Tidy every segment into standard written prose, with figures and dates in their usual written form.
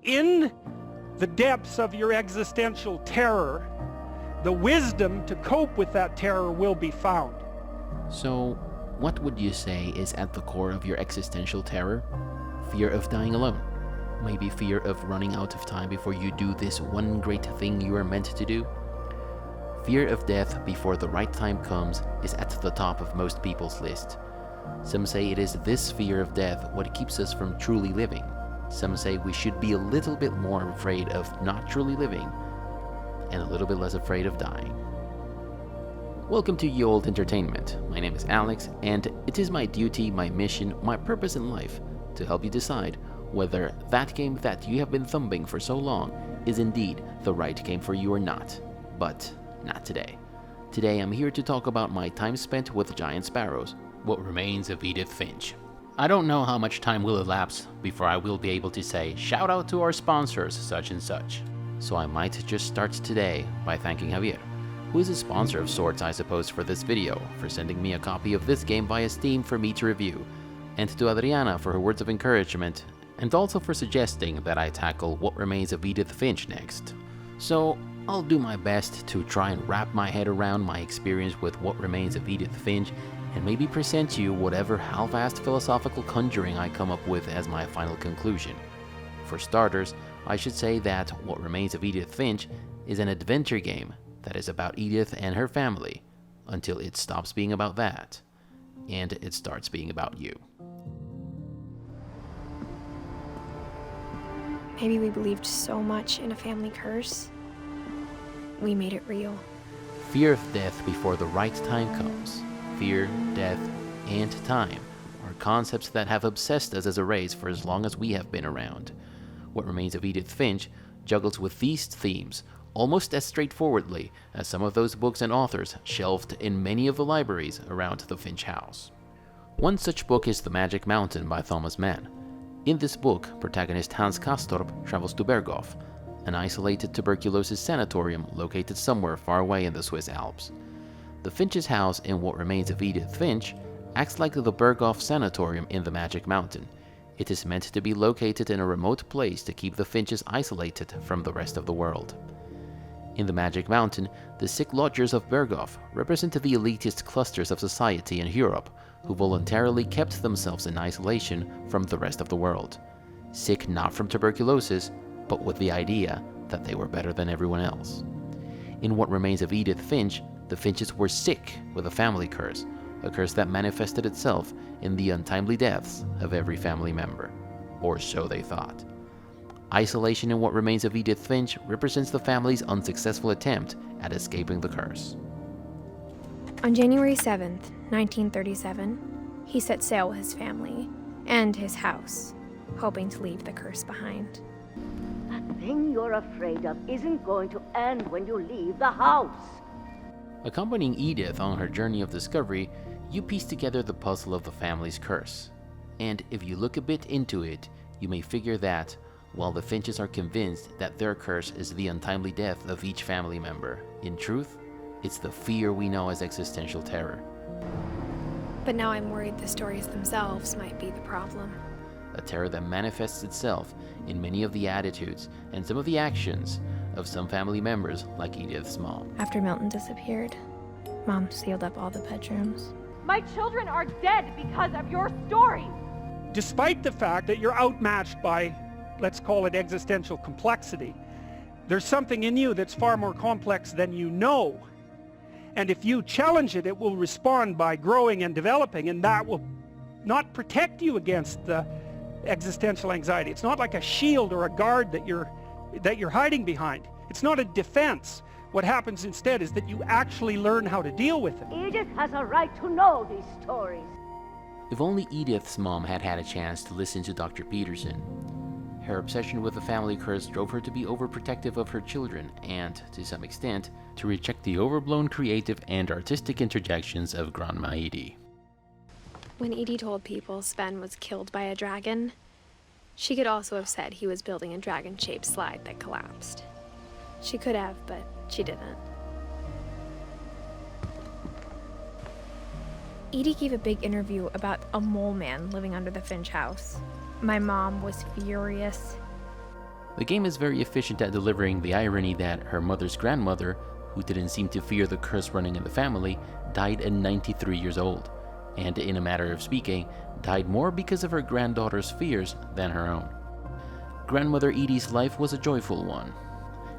in the depths of your existential terror, the wisdom to cope with that terror will be found. So, what would you say is at the core of your existential terror? Fear of dying alone? Maybe fear of running out of time before you do this one great thing you are meant to do? Fear of death before the right time comes is at the top of most people's list. Some say it is this fear of death what keeps us from truly living. Some say we should be a little bit more afraid of not truly living and a little bit less afraid of dying. Welcome to Ye Olde Entertainment. My name is Alex, and it is my duty, my mission, my purpose in life to help you decide whether that game that you have been thumbing for so long is indeed the right game for you or not. But not today. Today I'm here to talk about my time spent with giant sparrows, What Remains of Edith Finch. I don't know how much time will elapse before I will be able to say shout out to our sponsors such and such. So I might just start today by thanking Javier, who is a sponsor of sorts I suppose for this video, for sending me a copy of this game via Steam for me to review, and to Adriana for her words of encouragement, and also for suggesting that I tackle What Remains of Edith Finch next. So I'll do my best to try and wrap my head around my experience with What Remains of Edith Finch, and maybe present you whatever half-assed philosophical conjuring I come up with as my final conclusion. For starters, I should say that What Remains of Edith Finch is an adventure game that is about Edith and her family, until it stops being about that, and it starts being about you. Maybe we believed so much in a family curse, we made it real. Fear of death before the right time comes. Fear, death, and time are concepts that have obsessed us as a race for as long as we have been around. What Remains of Edith Finch juggles with these themes almost as straightforwardly as some of those books and authors shelved in many of the libraries around the Finch house. One such book is The Magic Mountain by Thomas Mann. In this book, protagonist Hans Castorp travels to Berghof, an isolated tuberculosis sanatorium located somewhere far away in the Swiss Alps. The Finch's house in What Remains of Edith Finch acts like the Berghof Sanatorium in the Magic Mountain. It is meant to be located in a remote place to keep the Finches isolated from the rest of the world. In the Magic Mountain, the sick lodgers of Berghof represent the elitist clusters of society in Europe who voluntarily kept themselves in isolation from the rest of the world. Sick not from tuberculosis, but with the idea that they were better than everyone else. In What Remains of Edith Finch, the Finches were sick with a family curse, a curse that manifested itself in the untimely deaths of every family member. Or so they thought. Isolation in What Remains of Edith Finch represents the family's unsuccessful attempt at escaping the curse. On January 7th, 1937, he set sail with his family and his house, hoping to leave the curse behind. The thing you're afraid of isn't going to end when you leave the house. Accompanying Edith on her journey of discovery, you piece together the puzzle of the family's curse. And if you look a bit into it, you may figure that, while the Finches are convinced that their curse is the untimely death of each family member, in truth, it's the fear we know as existential terror. But now I'm worried the stories themselves might be the problem. A terror that manifests itself in many of the attitudes and some of the actions of some family members like Edith's mom. After Milton disappeared, Mom sealed up all the bedrooms. My children are dead because of your stories! Despite the fact that you're outmatched by, let's call it existential complexity, there's something in you that's far more complex than you know. And if you challenge it, it will respond by growing and developing, and that will not protect you against the existential anxiety. It's not like a shield or a guard that you're hiding behind. It's not a defense. What happens instead is that you actually learn how to deal with it. Edith has a right to know these stories. If only Edith's mom had had a chance to listen to Dr. Peterson. Her obsession with the family curse drove her to be overprotective of her children and, to some extent, to reject the overblown creative and artistic interjections of Grandma Edie. When Edie told people Sven was killed by a dragon, she could also have said he was building a dragon-shaped slide that collapsed. She could have, but she didn't. Edie gave a big interview about a mole man living under the Finch house. My mom was furious. The game is very efficient at delivering the irony that her mother's grandmother, who didn't seem to fear the curse running in the family, died at 93 years old, and in a matter of speaking, died more because of her granddaughter's fears than her own. Grandmother Edie's life was a joyful one.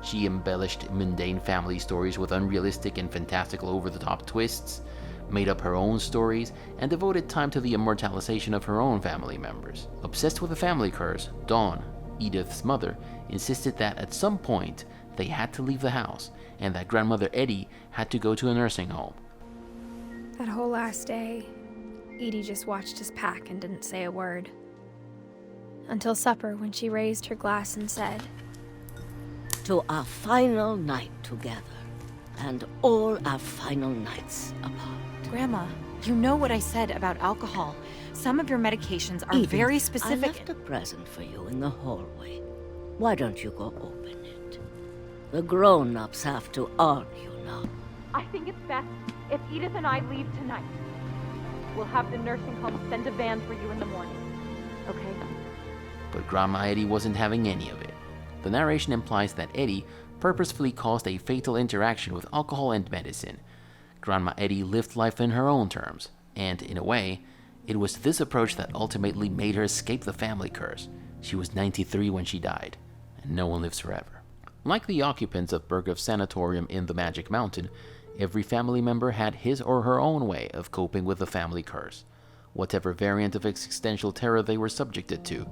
She embellished mundane family stories with unrealistic and fantastical over-the-top twists, made up her own stories, and devoted time to the immortalization of her own family members. Obsessed with the family curse, Dawn, Edith's mother, insisted that at some point they had to leave the house, and that grandmother Edie had to go to a nursing home. That whole last day, Edie just watched us pack and didn't say a word. Until supper, when she raised her glass and said, To our final night together, and all our final nights apart. Grandma, you know what I said about alcohol. Some of your medications are Edith, very I specific. left a present for you in the hallway. Why don't you go open it? The grown-ups have to argue now. I think it's best if Edith and I leave tonight. We'll have the nursing home send a van for you in the morning. Okay? But Grandma Edie wasn't having any of it. The narration implies that Edie purposefully caused a fatal interaction with alcohol and medicine. Grandma Edie lived life in her own terms, and in a way, it was this approach that ultimately made her escape the family curse. She was 93 when she died, and no one lives forever. Like the occupants of Berghoff's sanatorium in the Magic Mountain, every family member had his or her own way of coping with the family curse, whatever variant of existential terror they were subjected to,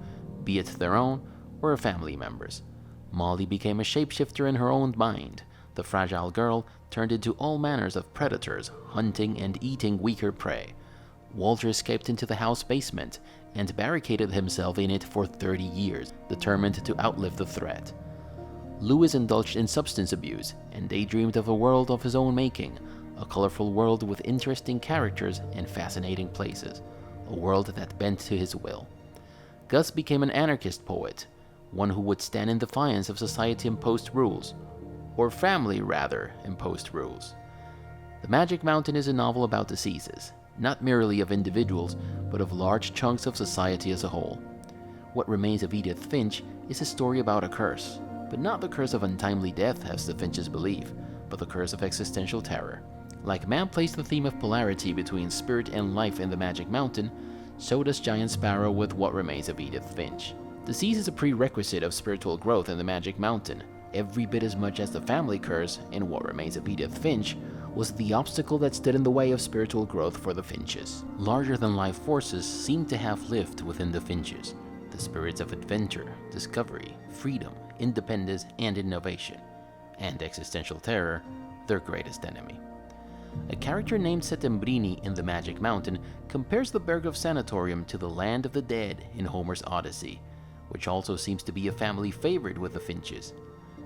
be it their own or a family member's. Molly became a shapeshifter in her own mind. The fragile girl turned into all manners of predators, hunting and eating weaker prey. Walter escaped into the house basement and barricaded himself in it for 30 years, determined to outlive the threat. Lewis indulged in substance abuse and daydreamed of a world of his own making, a colorful world with interesting characters and fascinating places, a world that bent to his will. Gus became an anarchist poet, one who would stand in defiance of society-imposed rules, or family, rather, imposed rules. The Magic Mountain is a novel about diseases, not merely of individuals, but of large chunks of society as a whole. What Remains of Edith Finch is a story about a curse, but not the curse of untimely death as the Finches believe, but the curse of existential terror. Like Mann placed the theme of polarity between spirit and life in the Magic Mountain, so does Giant Sparrow with What Remains of Edith Finch. Disease is a prerequisite of spiritual growth in the Magic Mountain, every bit as much as the family curse in What Remains of Edith Finch was the obstacle that stood in the way of spiritual growth for the Finches. Larger-than-life forces seem to have lived within the Finches, the spirits of adventure, discovery, freedom, independence, and innovation, and existential terror, their greatest enemy. A character named Settembrini in the Magic Mountain compares the Berghoff Sanatorium to the land of the dead in Homer's Odyssey, which also seems to be a family favorite with the Finches.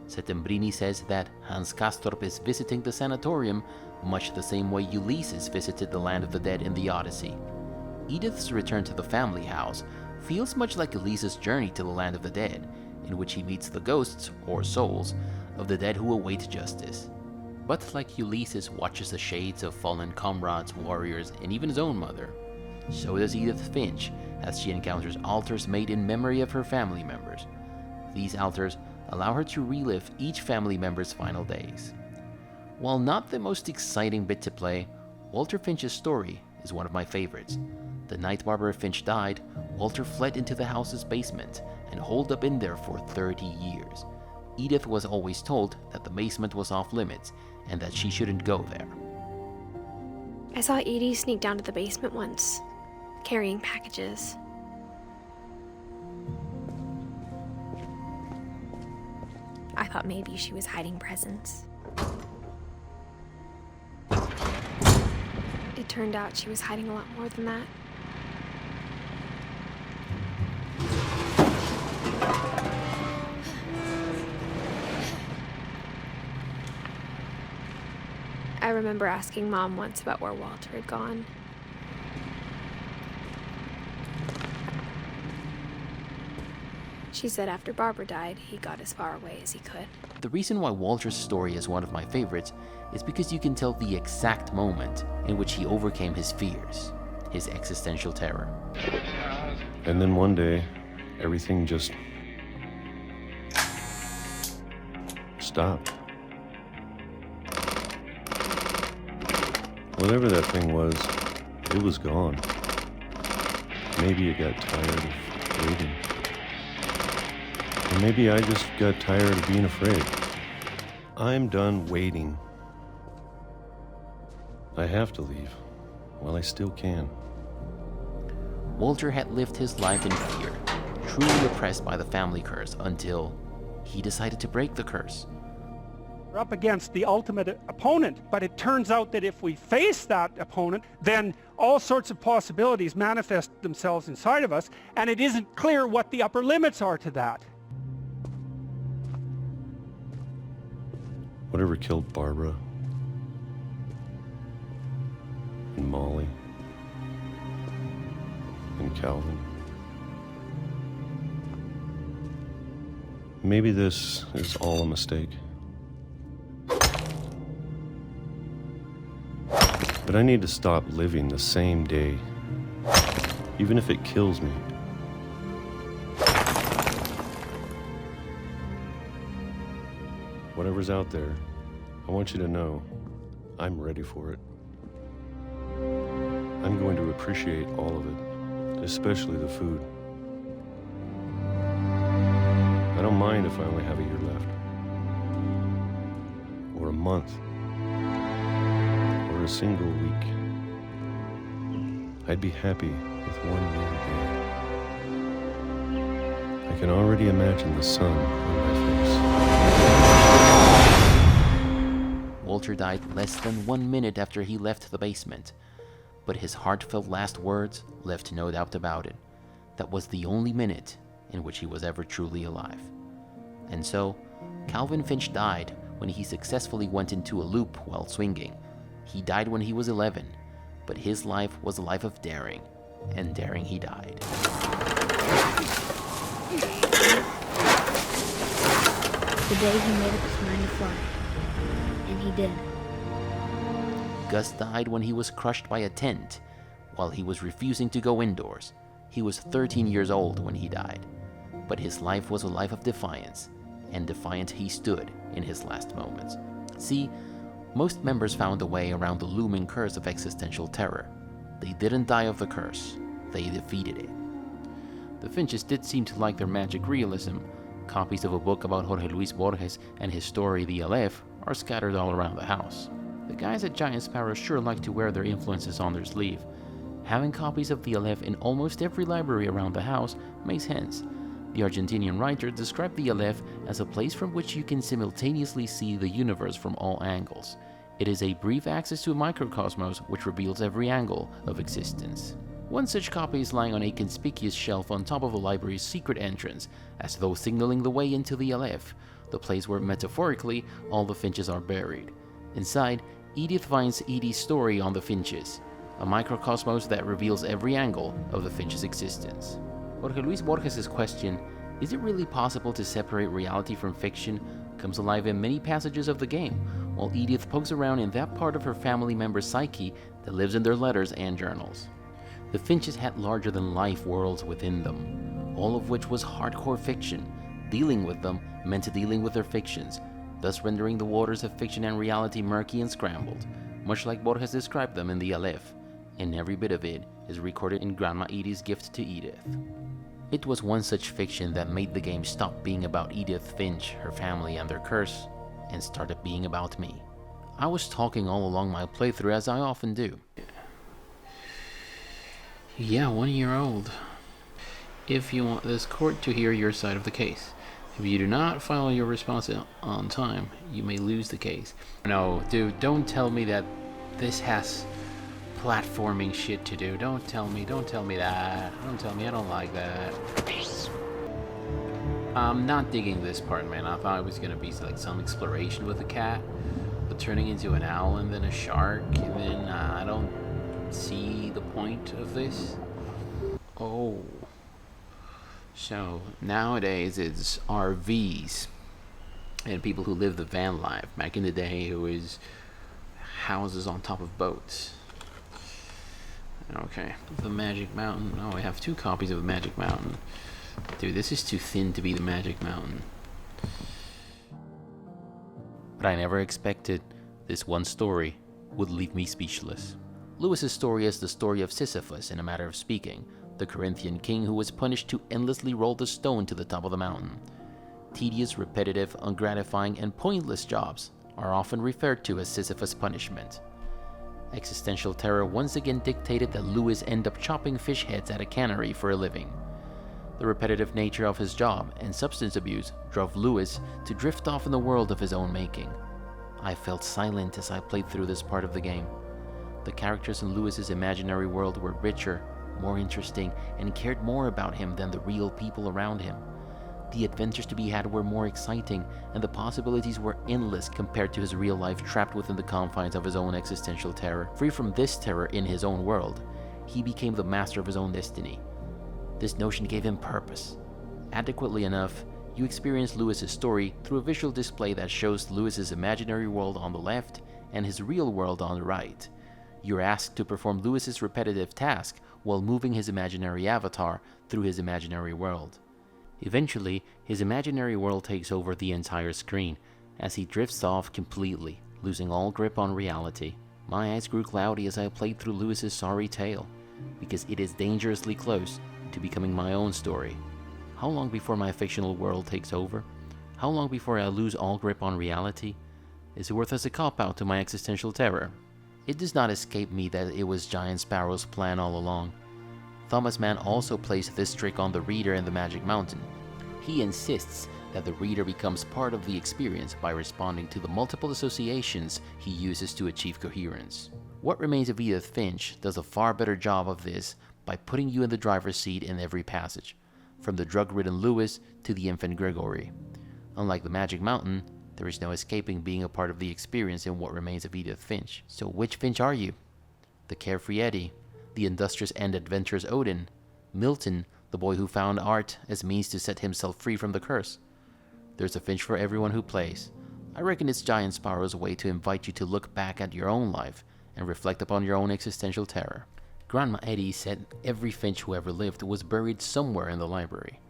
Settembrini says that Hans Castorp is visiting the sanatorium much the same way Ulysses visited the land of the dead in the Odyssey. Edith's return to the family house feels much like Ulysses' journey to the land of the dead, in which he meets the ghosts, or souls, of the dead who await justice. But like Ulysses watches the shades of fallen comrades, warriors, and even his own mother, so does Edith Finch as she encounters altars made in memory of her family members. These altars allow her to relive each family member's final days. While not the most exciting bit to play, Walter Finch's story is one of my favorites. The night Barbara Finch died, Walter fled into the house's basement and holed up in there for 30 years. Edith was always told that the basement was off limits and that she shouldn't go there. I saw Edie sneak down to the basement once, carrying packages. I thought maybe she was hiding presents. It turned out she was hiding a lot more than that. I remember asking Mom once about where Walter had gone. She said after Barbara died, he got as far away as he could. The reason why Walter's story is one of my favorites is because you can tell the exact moment in which he overcame his fears, his existential terror. And then one day, everything just stopped. Whatever that thing was, it was gone. Maybe it got tired of waiting. Or maybe I just got tired of being afraid. I'm done waiting. I have to leave, while I still can. Walter had lived his life in fear, truly oppressed by the family curse, until he decided to break the curse. We're up against the ultimate opponent, but it turns out that if we face that opponent, then all sorts of possibilities manifest themselves inside of us, and it isn't clear what the upper limits are to that. Whatever killed Barbara and Molly and Calvin. Maybe this is all a mistake. But I need to stop living the same day, even if it kills me. Whatever's out there, I want you to know I'm ready for it. I'm going to appreciate all of it, especially the food. I don't mind if I only have a year left, or a month, or a single week. I'd be happy with one more day. I can already imagine the sun on my face. Walter died less than 1 minute after he left the basement, but his heartfelt last words left no doubt about it. That was the only minute in which he was ever truly alive. And so, Calvin Finch died when he successfully went into a loop while swinging. He died when he was 11, but his life was a life of daring, and daring he died. The day he made up his mind to fly. And he did. Gus died when he was crushed by a tent while he was refusing to go indoors. He was 13 years old when he died, but his life was a life of defiance, and defiant he stood in his last moments. See, most members found a way around the looming curse of existential terror. They didn't die of the curse, they defeated it. The Finches did seem to like their magic realism. Copies of a book about Jorge Luis Borges and his story The Aleph are scattered all around the house. The guys at Giant Sparrow sure like to wear their influences on their sleeve. Having copies of The Aleph in almost every library around the house makes sense. The Argentinian writer described the Aleph as a place from which you can simultaneously see the universe from all angles. It is a brief access to a microcosmos which reveals every angle of existence. One such copy is lying on a conspicuous shelf on top of the library's secret entrance, as though signaling the way into the Aleph, the place where metaphorically all the Finches are buried. Inside, Edith finds Edie's story on the Finches, a microcosmos that reveals every angle of the Finches' existence. Jorge Luis Borges' question, is it really possible to separate reality from fiction, comes alive in many passages of the game, while Edith pokes around in that part of her family member's psyche that lives in their letters and journals. The Finches had larger-than-life worlds within them, all of which was hardcore fiction. Dealing with them meant dealing with their fictions, thus rendering the waters of fiction and reality murky and scrambled, much like Borges described them in the Aleph, and every bit of it is recorded in Grandma Edie's gift to Edith. It was one such fiction that made the game stop being about Edith Finch, her family, and their curse, and started being about me. I was talking all along my playthrough, as I often do. Yeah, 1 year old. If you want this court to hear your side of the case. If you do not file your response on time, you may lose the case. No, dude, don't tell me that this has platforming shit to do. Don't tell me that. Don't tell me, I don't like that. I'm not digging this part, man. I thought it was gonna be like some exploration with a cat, but turning into an owl and then a shark, and then I don't see the point of this. Oh. So, nowadays it's RVs and people who live the van life. Back in the day, it was houses on top of boats. Okay, the Magic Mountain. Oh, I have 2 copies of the Magic Mountain. Dude, this is too thin to be the Magic Mountain. but I never expected this one story would leave me speechless. Lewis's story is the story of Sisyphus, in a matter of speaking, the Corinthian king who was punished to endlessly roll the stone to the top of the mountain. Tedious, repetitive, ungratifying, and pointless jobs are often referred to as Sisyphus' punishment. Existential terror once again dictated that Lewis end up chopping fish heads at a cannery for a living. The repetitive nature of his job and substance abuse drove Lewis to drift off in the world of his own making. I felt silent as I played through this part of the game. The characters in Lewis's imaginary world were richer, more interesting, and cared more about him than the real people around him. The adventures to be had were more exciting, and the possibilities were endless compared to his real life trapped within the confines of his own existential terror. Free from this terror in his own world, he became the master of his own destiny. This notion gave him purpose. Adequately enough, you experience Lewis's story through a visual display that shows Lewis's imaginary world on the left and his real world on the right. You're asked to perform Lewis's repetitive task while moving his imaginary avatar through his imaginary world. Eventually, his imaginary world takes over the entire screen as he drifts off completely, losing all grip on reality. My eyes grew cloudy as I played through Lewis's sorry tale, because it is dangerously close to becoming my own story. How long before my fictional world takes over? How long before I lose all grip on reality? Is it worth as a cop-out to my existential terror? It does not escape me that it was Giant Sparrow's plan all along. Thomas Mann also plays this trick on the reader in the Magic Mountain. He insists that the reader becomes part of the experience by responding to the multiple associations he uses to achieve coherence. What Remains of Edith Finch does a far better job of this by putting you in the driver's seat in every passage, from the drug-ridden Lewis to the infant Gregory. Unlike the Magic Mountain, there is no escaping being a part of the experience in What Remains of Edith Finch. So which Finch are you? The carefree Edie, the industrious and adventurous Odin, Milton, the boy who found art as means to set himself free from the curse. There's a Finch for everyone who plays. I reckon it's Giant Sparrow's way to invite you to look back at your own life and reflect upon your own existential terror. Grandma Edie said every Finch who ever lived was buried somewhere in the library.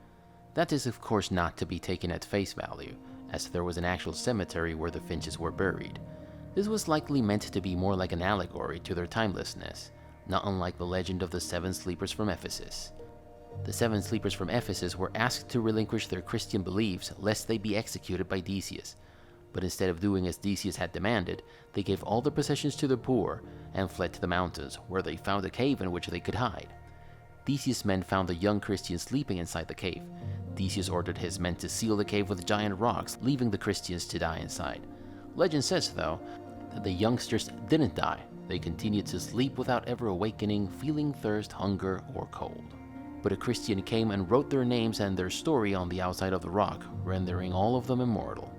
That is of course not to be taken at face value, as there was an actual cemetery where the Finches were buried. This was likely meant to be more like an allegory to their timelessness, not unlike the legend of the Seven Sleepers from Ephesus. The Seven Sleepers from Ephesus were asked to relinquish their Christian beliefs lest they be executed by Decius, but instead of doing as Decius had demanded, they gave all their possessions to the poor and fled to the mountains, where they found a cave in which they could hide. Theseus' men found the young Christians sleeping inside the cave. Theseus ordered his men to seal the cave with giant rocks, leaving the Christians to die inside. Legend says, though, that the youngsters didn't die. They continued to sleep without ever awakening, feeling thirst, hunger, or cold. But a Christian came and wrote their names and their story on the outside of the rock, rendering all of them immortal.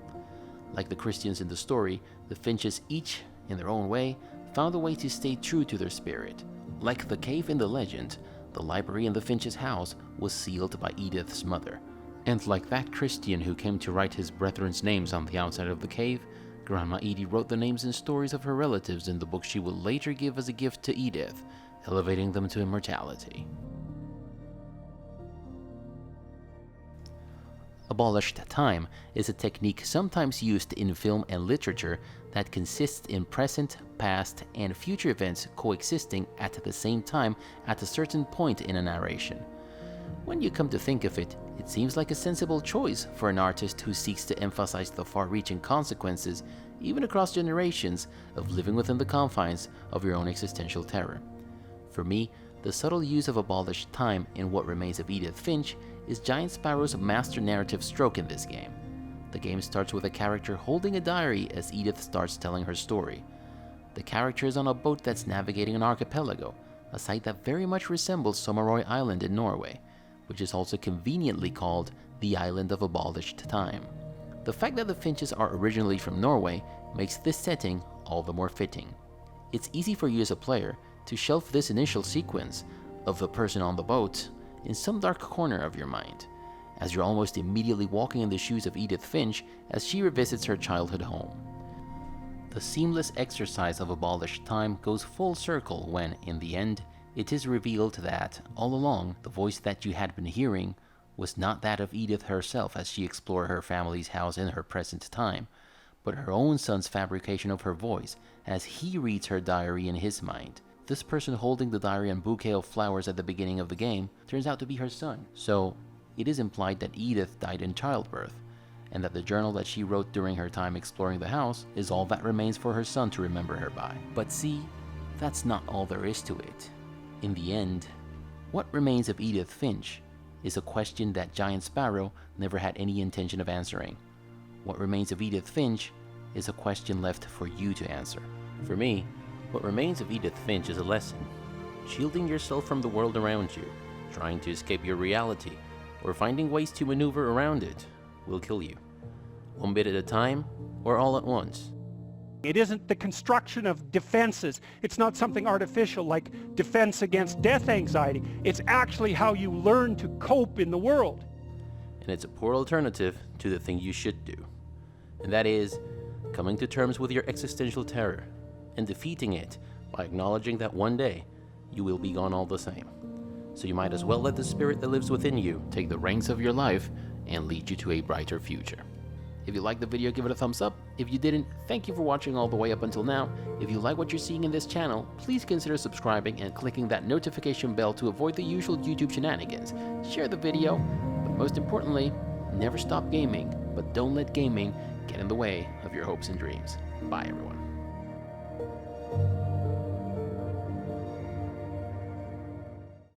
Like the Christians in the story, the Finches each, in their own way, found a way to stay true to their spirit. Like the cave in the legend, the library in the Finches' house was sealed by Edith's mother. And like that Christian who came to write his brethren's names on the outside of the cave, Grandma Edie wrote the names and stories of her relatives in the book she would later give as a gift to Edith, elevating them to immortality. Abolished time is a technique sometimes used in film and literature that consists in present, past, and future events coexisting at the same time at a certain point in a narration. When you come to think of it, it seems like a sensible choice for an artist who seeks to emphasize the far-reaching consequences, even across generations, of living within the confines of your own existential terror. For me, the subtle use of abolished time in What Remains of Edith Finch is Giant Sparrow's master narrative stroke in this game. The game starts with a character holding a diary as Edith starts telling her story. The character is on a boat that's navigating an archipelago, a site that very much resembles Somaroy Island in Norway, which is also conveniently called the Island of Abolished Time. The fact that the Finches are originally from Norway makes this setting all the more fitting. It's easy for you as a player to shelf this initial sequence of the person on the boat in some dark corner of your mind, as you're almost immediately walking in the shoes of Edith Finch as she revisits her childhood home. The seamless exercise of abolished time goes full circle when, in the end, it is revealed that, all along, the voice that you had been hearing was not that of Edith herself as she explored her family's house in her present time, but her own son's fabrication of her voice as he reads her diary in his mind. This person holding the diary and bouquet of flowers at the beginning of the game turns out to be her son. So it is implied that Edith died in childbirth, and that the journal that she wrote during her time exploring the house is all that remains for her son to remember her by. But see, that's not all there is to it. In the end, what remains of Edith Finch is a question that Giant Sparrow never had any intention of answering. What remains of Edith Finch is a question left for you to answer. For me, what remains of Edith Finch is a lesson. Shielding yourself from the world around you, trying to escape your reality, or finding ways to maneuver around it will kill you. One bit at a time, or all at once. It isn't the construction of defenses. It's not something artificial like defense against death anxiety. It's actually how you learn to cope in the world. And it's a poor alternative to the thing you should do. And that is coming to terms with your existential terror and defeating it by acknowledging that one day you will be gone all the same. So you might as well let the spirit that lives within you take the reins of your life and lead you to a brighter future. If you liked the video, give it a thumbs up. If you didn't, thank you for watching all the way up until now. If you like what you're seeing in this channel, please consider subscribing and clicking that notification bell to avoid the usual YouTube shenanigans. Share the video, but most importantly, never stop gaming, but don't let gaming get in the way of your hopes and dreams. Bye, everyone.